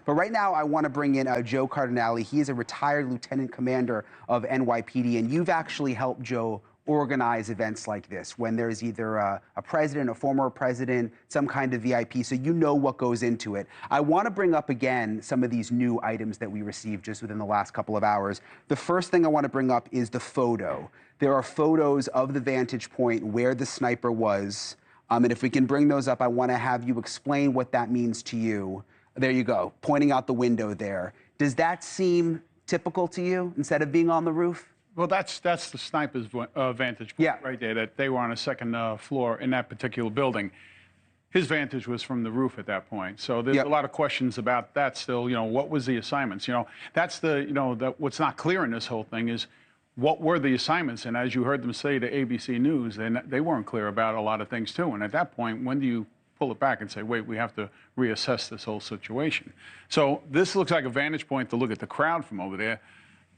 But right now, I want to bring in Joe Cardinale. He is a retired lieutenant commander of NYPD, and you've actually helped Joe organize events like this when there's either a president, a former president, some kind of VIP, so you know what goes into it. I want to bring up again some of these new items that we received just within the last couple of hours. The first thing I want to bring up is the photo. There are photos of the vantage point where the sniper was, and if we can bring those up, I want to have you explain what that means to you. There you go, pointing out the window there. Does that seem typical to you instead of being on the roof? Well, that's the sniper's vantage point right there, that they were on a second floor in that particular building. His vantage was from the roof at that point. So there's a lot of questions about that still. You know, what was the assignments? You know, that's what's not clear in this whole thing is what were the assignments? And as you heard them say to ABC News, they weren't clear about a lot of things too. And at that point, when do you pull it back and say, wait, we have to reassess this whole situation? So this looks like a vantage point to look at the crowd from over there.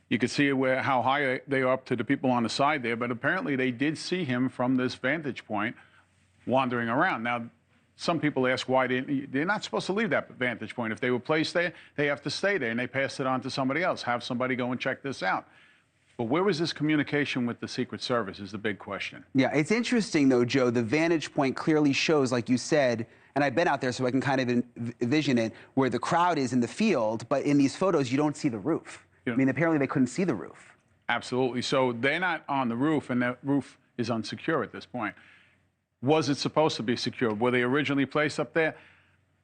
You could see how high they are up to the people on the side there, but apparently they did see him from this vantage point wandering around. Now, some people ask why they're not supposed to leave that vantage point. If they were placed there, they have to stay there, and they pass it on to somebody else. Have somebody go and check this out. But where was this communication with the Secret Service is the big question. Yeah, it's interesting, though, Joe. The vantage point clearly shows, like you said, and I've been out there so I can kind of envision it, where the crowd is in the field, but in these photos, you don't see the roof. I mean, apparently they couldn't see the roof. Absolutely. So they're not on the roof, and that roof is unsecure at this point. Was it supposed to be secure? Were they originally placed up there?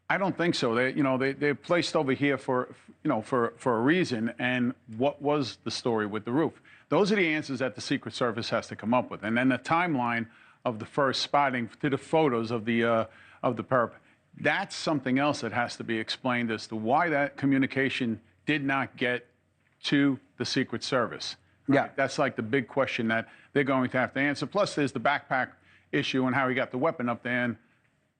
I don't think so. They're placed over here for a reason. And what was the story with the roof? Those are the answers that the Secret Service has to come up with. And then the timeline of the first spotting to the photos of the perp. That's something else that has to be explained as to why that communication did not get to the Secret Service. Right? Yeah. That's like the big question that they're going to have to answer. Plus, there's the backpack issue and how he got the weapon up there and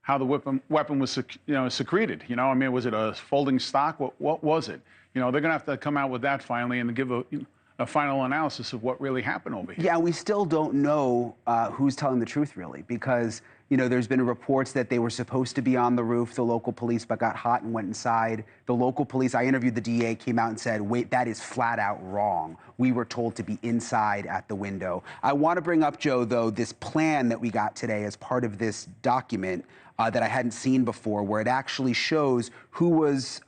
how the weapon was secreted. You know, I mean, was it a folding stock? What was it? You know, they're going to have to come out with that finally and give a final analysis of what really happened over here. Yeah, we still don't know who's telling the truth, really, because, you know, there's been reports that they were supposed to be on the roof, the local police, but got hot and went inside. The local police, I interviewed the DA, came out and said, wait, that is flat out wrong. We were told to be inside at the window. I want to bring up, Joe, though, this plan that we got today as part of this document that I hadn't seen before, where it actually shows who was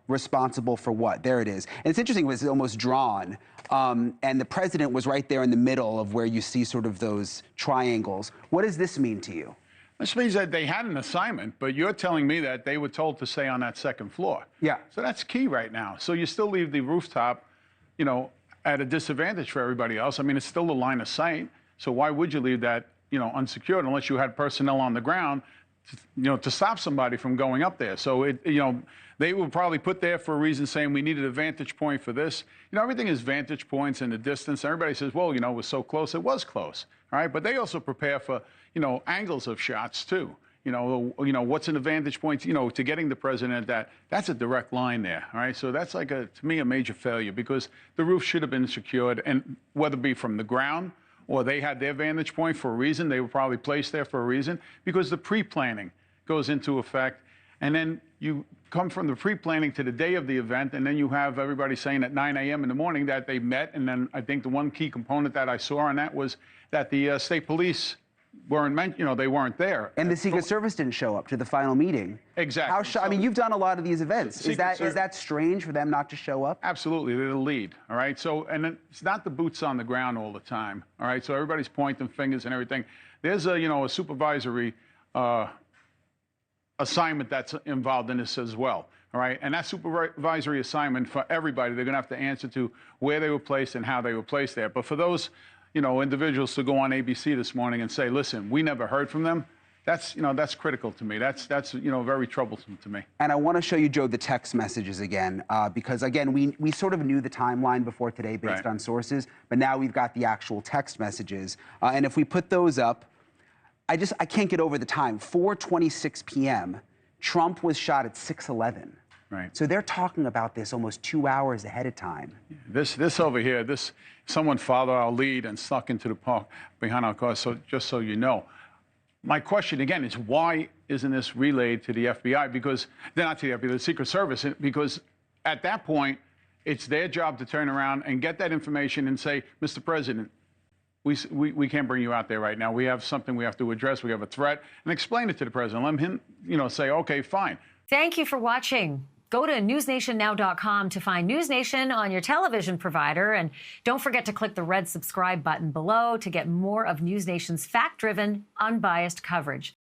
responsible for what. There it is. And it's interesting, it was almost drawn. And the president was right there in the middle of where you see sort of those triangles. What does this mean to you? This means that they had an assignment, but you're telling me that they were told to stay on that second floor. Yeah. So that's key right now. So you still leave the rooftop, you know, at a disadvantage for everybody else. I mean, it's still a line of sight. So why would you leave that, you know, unsecured unless you had personnel on the ground, to stop somebody from going up there? So they were probably put there for a reason, saying we needed a vantage point for this. You know, everything is vantage points in the distance. Everybody says, well, you know, it was so close. It was close, all right? But they also prepare for, angles of shots too. You know, what's in the vantage point, to getting the president, that's a direct line there, all right? So that's like, to me, a major failure, because the roof should have been secured, and whether it be from the ground or they had their vantage point for a reason, they were probably placed there for a reason, because the pre-planning goes into effect. And then you come from the pre-planning to the day of the event, and then you have everybody saying at 9 a.m. in the morning that they met. And then I think the one key component that I saw on that was that the state police they weren't there. And the Secret Service didn't show up to the final meeting. Exactly. I mean, you've done a lot of these events. Is that strange for them not to show up? Absolutely. They're the lead, all right? So, and then it's not the boots on the ground all the time, all right? So everybody's pointing fingers and everything. There's a supervisory assignment that's involved in this as well, all right? And that supervisory assignment for everybody, they're going to have to answer to where they were placed and how they were placed there. But for those, individuals to go on ABC this morning and say, listen, we never heard from them, that's critical to me. That's very troublesome to me. And I want to show you, Joe, the text messages again, because again, we sort of knew the timeline before today based on sources, but now we've got the actual text messages. And if we put those up, I can't get over the time. 4:26 p.m., Trump was shot at 6:11. Right. So they're talking about this almost 2 hours ahead of time. This over here, someone followed our lead and snuck into the park behind our car, so just so you know. My question again is, why isn't this relayed to the FBI? Because they're not to the FBI, the Secret Service, because at that point, it's their job to turn around and get that information and say, Mr. President, we can't bring you out there right now. We have something we have to address. We have a threat, and explain it to the president. Let him, say, okay, fine. Thank you for watching. Go to newsnationnow.com to find NewsNation on your television provider. And don't forget to click the red subscribe button below to get more of NewsNation's fact-driven, unbiased coverage.